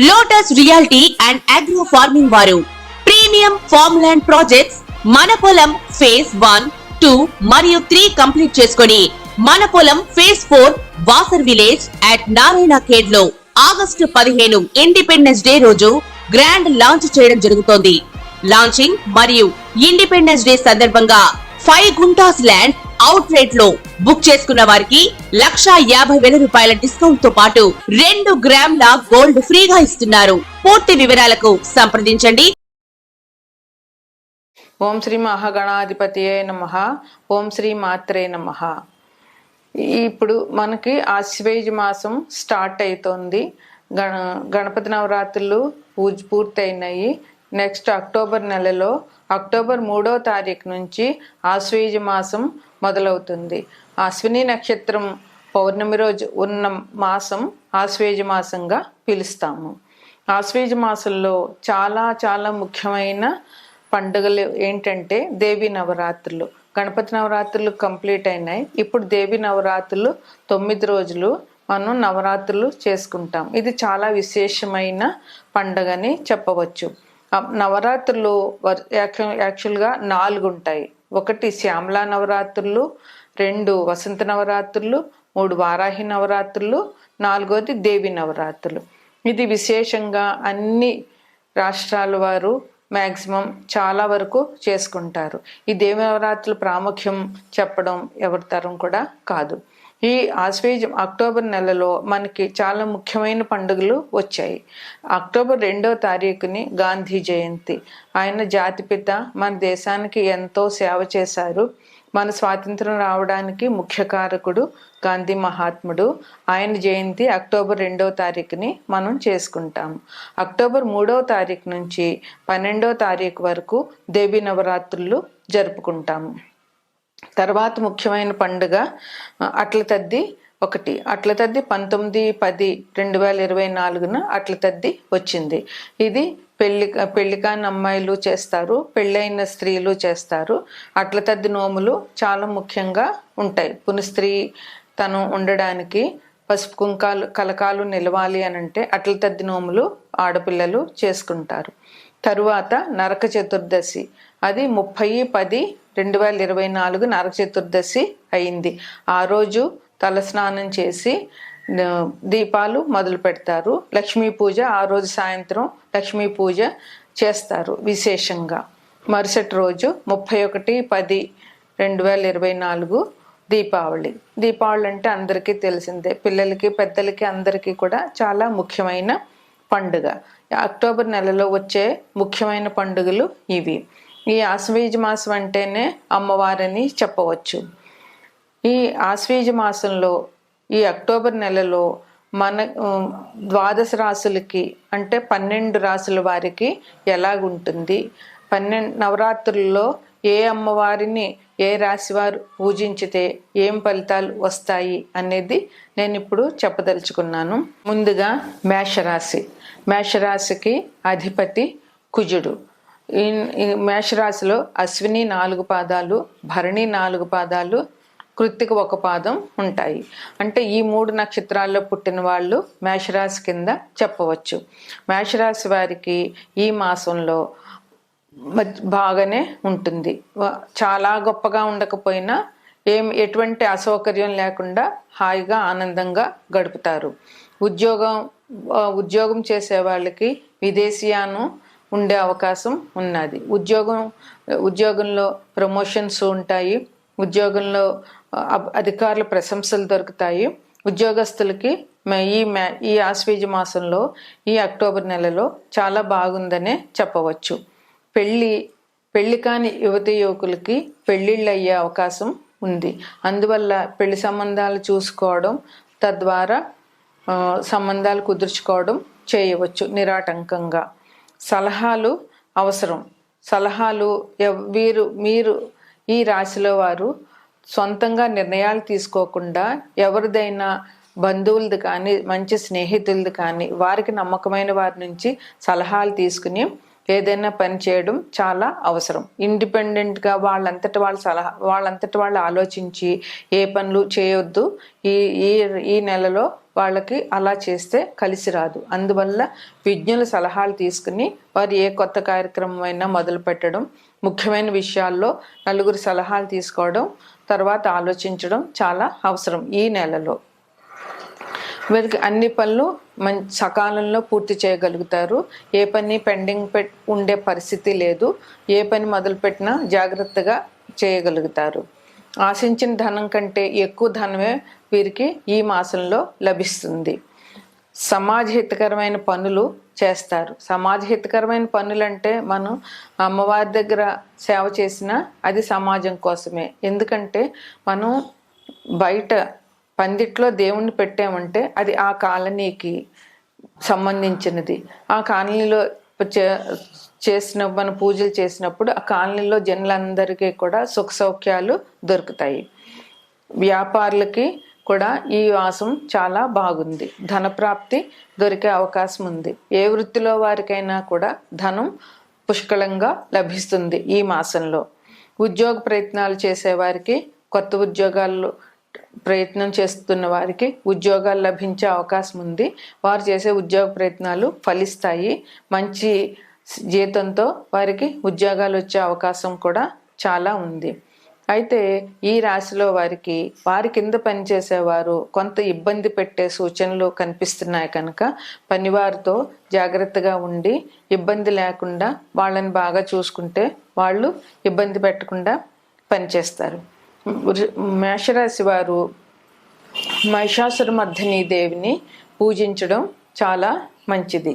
Lotus reality and agro farming వారు premium farm land projects మన పొలం ఫేజ్ 1, 2 మరియు 3 కంప్లీట్ చేసుకొని మన పొలం phase 4 Wasar village at Narayana Khed లో ఆగస్టు 15 ఇండిపెండెన్స్ డే రోజు గ్రాండ్ లాంచ్ చేయడం జరుగుతోంది. లాంచింగ్ మరియు ఇండిపెండెన్స్ డే సందర్భంగా 5 గుంటాస్ ల్యాండ్ అవుట్ రేట్ లో బుక్ చేసుకున్న వారికి 1,50,000 రూపాయల డిస్కౌంట్ తో పాటు 2 గ్రాముల గోల్డ్ ఫ్రీగా ఇస్తున్నారు. పూర్తి వివరాలకు సంప్రదించండి. ఓం శ్రీ మహాగణాధిపతియే నమః. ఓం శ్రీ మాత్రే నమః. ఇప్పుడు మనకి ఆశ్వేజ మాసం స్టార్ట్ అవుతోంది. గణపతి నవరాత్రులు పూర్తయినాయి. నెక్స్ట్ అక్టోబర్ నెలలో అక్టోబర్ 3వ తారీఖు నుంచి ఆశ్వేజ మాసం మొదలవుతుంది. అశ్విని నక్షత్రం పౌర్ణమి రోజు ఉన్న మాసం ఆశ్వేజ మాసంగా పిలుస్తాము. ఆశ్వేజ మాసంలో చాలా చాలా ముఖ్యమైన పండుగలు ఏంటంటే దేవి నవరాత్రులు. గణపతి నవరాత్రులు కంప్లీట్ అయినాయి. ఇప్పుడు దేవి నవరాత్రులు 9 రోజులు మనం నవరాత్రులు చేసుకుంటాం. ఇది చాలా విశేషమైన పండుగని చెప్పవచ్చు. నవరాత్రులు యాక్చువల్గా 4 ఉంటాయి. 1 శ్యామలా నవరాత్రులు, 2 వసంత నవరాత్రులు, 3 వారాహి నవరాత్రులు, 4వది దేవి నవరాత్రులు. ఇది విశేషంగా అన్ని రాష్ట్రాల వారు మ్యాక్సిమం చాలా వరకు చేసుకుంటారు. ఈ దేవి నవరాత్రుల ప్రాముఖ్యం చెప్పడం ఎవరి తరం కూడా కాదు. ఈ ఆశ్వేజం అక్టోబర్ నెలలో మనకి చాలా ముఖ్యమైన పండుగలు వచ్చాయి. అక్టోబర్ 2వ తారీఖుని గాంధీ జయంతి. ఆయన జాతిపిత, మన దేశానికి ఎంతో సేవ చేశారు. మన స్వాతంత్రం రావడానికి ముఖ్య కారకుడు గాంధీ మహాత్ముడు. ఆయన జయంతి అక్టోబర్ 2వ తారీఖుని మనం చేసుకుంటాము. అక్టోబర్ 3వ తారీఖు నుంచి 12వ తారీఖు వరకు దేవి నవరాత్రులు జరుపుకుంటాము. తర్వాత ముఖ్యమైన పండుగ అట్ల తద్ది 1. అట్ల తద్ది 19/10/2024 అట్ల తద్ది వచ్చింది. ఇది పెళ్లికాని అమ్మాయిలు చేస్తారు, పెళ్ళైన స్త్రీలు చేస్తారు. అట్ల తద్ది నోములు చాలా ముఖ్యంగా ఉంటాయి. పునిస్త్రీ తను ఉండడానికి పసుపు కుంకాలు కలకాలు నిలవాలి అని అంటే అట్ల తద్ది నోములు ఆడపిల్లలు చేసుకుంటారు. తరువాత నరక చతుర్దశి. అది 30/10/2024 నరక చతుర్దశి అయింది. ఆ రోజు తలస్నానం చేసి దీపాలు మొదలు పెడతారు. లక్ష్మీ పూజ ఆ రోజు సాయంత్రం లక్ష్మీ పూజ చేస్తారు విశేషంగా. మరుసటి రోజు 31/10/2024 దీపావళి. దీపావళి అంటే అందరికీ తెలిసిందే. పిల్లలకి పెద్దలకి అందరికీ కూడా చాలా ముఖ్యమైన పండుగ. అక్టోబర్ నెలలో వచ్చే ముఖ్యమైన పండుగలు ఇవి. ఈ ఆశ్వేజ మాసం అంటేనే అమ్మవారని చెప్పవచ్చు. ఈ ఆశ్వేజ మాసంలో ఈ అక్టోబర్ నెలలో మన 12 రాసులకి అంటే 12 రాసుల వారికి ఎలాగుంటుంది, 12 నవరాత్రుల్లో ఏ అమ్మవారిని ఏ రాశి వారు పూజించితే ఏం ఫలితాలు వస్తాయి అనేది నేను ఇప్పుడు చెప్పదలుచుకున్నాను. ముందుగా మేషరాశి. మేషరాశికి అధిపతి కుజుడు. ఈ మేషరాశిలో అశ్విని 4 పాదాలు, భరణి 4 పాదాలు, కృత్తిక 1 పాదం ఉంటాయి. అంటే ఈ 3 నక్షత్రాల్లో పుట్టిన వాళ్ళు మేషరాశి కింద చెప్పవచ్చు. మేషరాశి వారికి ఈ మాసంలో బాగానే ఉంటుంది. చాలా గొప్పగా ఉండకపోయినా ఎటువంటి అసౌకర్యం లేకుండా హాయిగా ఆనందంగా గడుపుతారు. ఉద్యోగం చేసే వాళ్ళకి విదేశీయానం ఉండే అవకాశం ఉన్నది. ఉద్యోగంలో ప్రమోషన్స్ ఉంటాయి. ఉద్యోగంలో అధికారుల ప్రశంసలు దొరుకుతాయి. ఉద్యోగస్తులకి ఈ ఆశ్వేజ మాసంలో ఈ అక్టోబర్ నెలలో చాలా బాగుందనే చెప్పవచ్చు. పెళ్లి కాని యువతి యువకులకి పెళ్ళిళ్ళు అయ్యే అవకాశం ఉంది. అందువల్ల పెళ్లి సంబంధాలు చూసుకోవడం, తద్వారా సంబంధాలు కుదుర్చుకోవడం చేయవచ్చు నిరాటంకంగా. సలహాలు అవసరం. సలహాలు మీరు ఈ రాశిలో వారు సొంతంగా నిర్ణయాలు తీసుకోకుండా ఎవరిదైనా బంధువులది కానీ మంచి స్నేహితులది కానీ వారికి నమ్మకమైన వారి నుంచి సలహాలు తీసుకుని ఏదైనా పని చేయడం చాలా అవసరం. ఇండిపెండెంట్గా వాళ్ళంతట వాళ్ళు ఆలోచించి ఏ పనులు చేయొద్దు. ఈ ఈ ఈ నెలలో వాళ్ళకి అలా చేస్తే కలిసి రాదు. అందువల్ల విజ్ఞుల సలహాలు తీసుకుని వారు ఏ కొత్త కార్యక్రమం అయినా మొదలు పెట్టడం, ముఖ్యమైన విషయాల్లో నలుగురు సలహాలు తీసుకోవడం, తర్వాత ఆలోచించడం చాలా అవసరం ఈ నెలలో. వీరికి అన్ని పనులు సకాలంలో పూర్తి చేయగలుగుతారు. ఏ పని పెండింగ్ ఉండే పరిస్థితి లేదు. ఏ పని మొదలుపెట్టినా జాగ్రత్తగా చేయగలుగుతారు. ఆశించిన ధనం కంటే ఎక్కువ ధనమే వీరికి ఈ మాసంలో లభిస్తుంది. సమాజహితకరమైన పనులు చేస్తారు. సమాజహితకరమైన పనులు అంటే మనం అమ్మవారి దగ్గర సేవ చేసినా అది సమాజం కోసమే. ఎందుకంటే మనం బయట పందిట్లో దేవుణ్ణి పెట్టామంటే అది ఆ కాలనీకి సంబంధించినది. ఆ కాలనీలో మన పూజలు చేసినప్పుడు ఆ కాలనీలో జనులందరికీ కూడా సుఖ సౌఖ్యాలు దొరుకుతాయి. వ్యాపారులకి కూడా ఈ మాసం చాలా బాగుంది. ధనప్రాప్తి దొరికే అవకాశం ఉంది. ఏ వృత్తిలో వారికైనా కూడా ధనం పుష్కలంగా లభిస్తుంది ఈ మాసంలో. ఉద్యోగ ప్రయత్నాలు చేసేవారికి, కొత్త ఉద్యోగాల్లో ప్రయత్నం చేస్తున్న వారికి ఉద్యోగాలు లభించే అవకాశం ఉంది. వారు చేసే ఉద్యోగ ప్రయత్నాలు ఫలిస్తాయి. మంచి జీతంతో వారికి ఉద్యోగాలు వచ్చే అవకాశం కూడా చాలా ఉంది. అయితే ఈ రాశిలో వారి కింద పనిచేసేవారు కొంత ఇబ్బంది పెట్టే సూచనలు కనిపిస్తున్నాయి కనుక పనివారితో జాగ్రత్తగా ఉండి ఇబ్బంది లేకుండా వాళ్ళని బాగా చూసుకుంటే వాళ్ళు ఇబ్బంది పెట్టకుండా పనిచేస్తారు. మేషరాశి వారు మహిషాసురమర్దిని దేవిని పూజించడం చాలా మంచిది.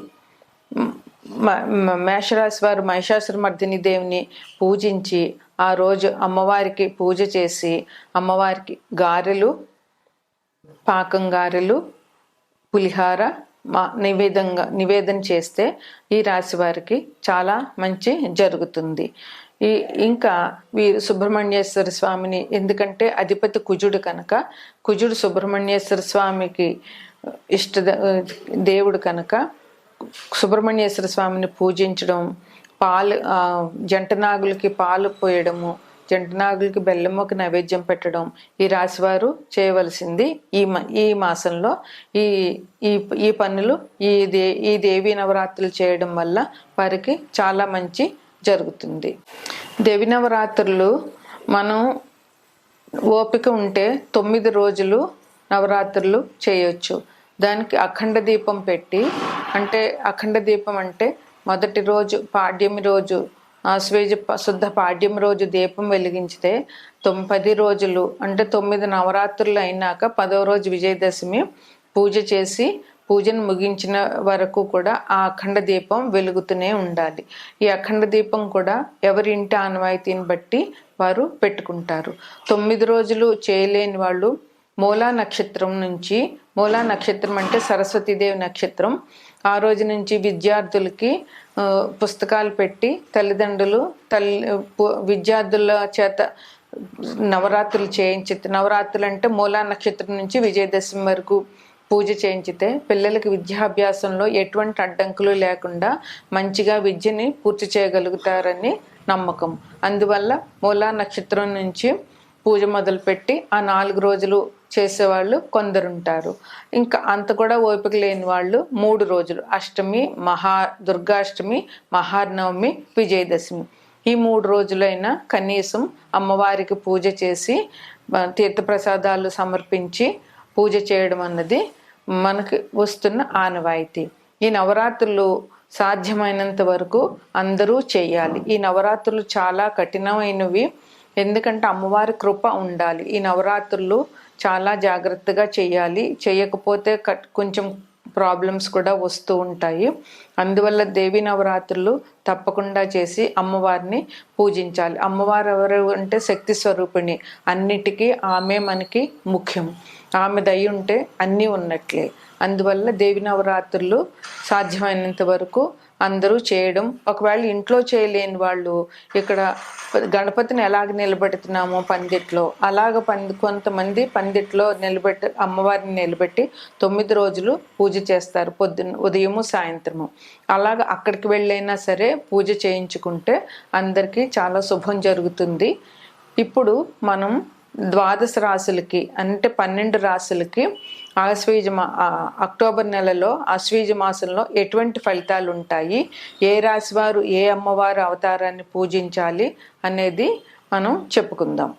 మేషరాశి వారు మహిషాసురమర్దిని దేవిని పూజించి ఆ రోజు అమ్మవారికి పూజ చేసి అమ్మవారికి గారెలు, పాకం గారెలు, పులిహార నివేదన చేస్తే ఈ రాశి వారికి చాలా మంచి జరుగుతుంది. ఇంకా వీరు సుబ్రహ్మణ్యేశ్వర స్వామిని, ఎందుకంటే అధిపతి కుజుడు కనుక కుజుడు సుబ్రహ్మణ్యేశ్వర స్వామికి దేవుడు కనుక సుబ్రహ్మణ్యేశ్వర స్వామిని పూజించడం, జంటనాగులకి పాలు పోయడము, జంటనాగులకి బెల్లమ్మకి నైవేద్యం పెట్టడం ఈ రాశివారు చేయవలసింది. ఈ మాసంలో ఈ పనులు ఈ దేవీ నవరాత్రులు చేయడం వల్ల వారికి చాలా మంచి జరుగుతుంది. దేవి నవరాత్రులు మనం ఓపిక ఉంటే 9 రోజులు నవరాత్రులు చేయొచ్చు. దానికి అఖండ దీపం పెట్టి, అంటే అఖండ దీపం అంటే మొదటి రోజు పాడ్యమి రోజు ఆశ్వేజ శుద్ధ పాడ్యమి రోజు దీపం వెలిగించితే 10 రోజులు అంటే 9 నవరాత్రులు అయినాక 10వ రోజు విజయదశమి పూజ చేసి పూజను ముగించిన వరకు కూడా ఆ అఖండ దీపం వెలుగుతూనే ఉండాలి. ఈ అఖండ దీపం కూడా ఎవరి ఇంటి ఆనవాయితీని బట్టి వారు పెట్టుకుంటారు. 9 రోజులు చేయలేని వాళ్ళు మూలా నక్షత్రం నుంచి, మూలా నక్షత్రం అంటే సరస్వతీదేవి నక్షత్రం, ఆ రోజు నుంచి విద్యార్థులకి పుస్తకాలు పెట్టి తల్లిదండ్రులు విద్యార్థుల చేత నవరాత్రులు నవరాత్రులు అంటే మూలా నక్షత్రం నుంచి విజయదశమి వరకు పూజ చేయించితే పిల్లలకి విద్యాభ్యాసంలో ఎటువంటి అడ్డంకులు లేకుండా మంచిగా విద్యని పూర్తి చేయగలుగుతారని నమ్మకం. అందువల్ల మూలా నక్షత్రం నుంచి పూజ మొదలుపెట్టి ఆ 4 రోజులు చేసేవాళ్ళు కొందరుంటారు. ఇంకా అంత కూడా ఓపిక లేని వాళ్ళు 3 రోజులు, అష్టమి, దుర్గాష్టమి, మహానవమి, విజయదశమి, ఈ 3 రోజులైనా కనీసం అమ్మవారికి పూజ చేసి తీర్థప్రసాదాలు సమర్పించి పూజ చేయడం అన్నది మనకి వస్తున్న ఆనవాయితీ. ఈ నవరాత్రులు సాధ్యమైనంత వరకు అందరూ చేయాలి. ఈ నవరాత్రులు చాలా కఠినమైనవి, ఎందుకంటే అమ్మవారి కృప ఉండాలి. ఈ నవరాత్రులు చాలా జాగ్రత్తగా చేయాలి. చేయకపోతే కొంచెం ప్రాబ్లమ్స్ కూడా వస్తూ ఉంటాయి. అందువల్ల దేవీ నవరాత్రులు తప్పకుండా చేసి అమ్మవారిని పూజించాలి. అమ్మవారు ఎవరు అంటే శక్తి స్వరూపిణి, అన్నిటికీ ఆమె మనకి ముఖ్యం. ఆమె దయ ఉంటే అన్నీ ఉన్నట్లే. అందువల్ల దేవి నవరాత్రులు సాధ్యమైనంత వరకు అందరూ చేయడం, ఒకవేళ ఇంట్లో చేయలేని వాళ్ళు ఇక్కడ గణపతిని ఎలాగ నిలబెడుతున్నామో పందిట్లో, అలాగ కొంతమంది పందిట్లో అమ్మవారిని నిలబెట్టి 9 రోజులు పూజ చేస్తారు, ఉదయము సాయంత్రము. అలాగ అక్కడికి వెళ్ళైనా సరే పూజ చేయించుకుంటే అందరికీ చాలా శుభం జరుగుతుంది. ఇప్పుడు మనం 12 రాశులకి అంటే 12 రాశులకి అక్టోబర్ నెలలో ఆశ్వీజ మాసంలో ఎటువంటి ఫలితాలు ఉంటాయి, ఏ రాశి వారు ఏ అమ్మవారు అవతారాన్ని పూజించాలి అనేది మనం చెప్పుకుందాం.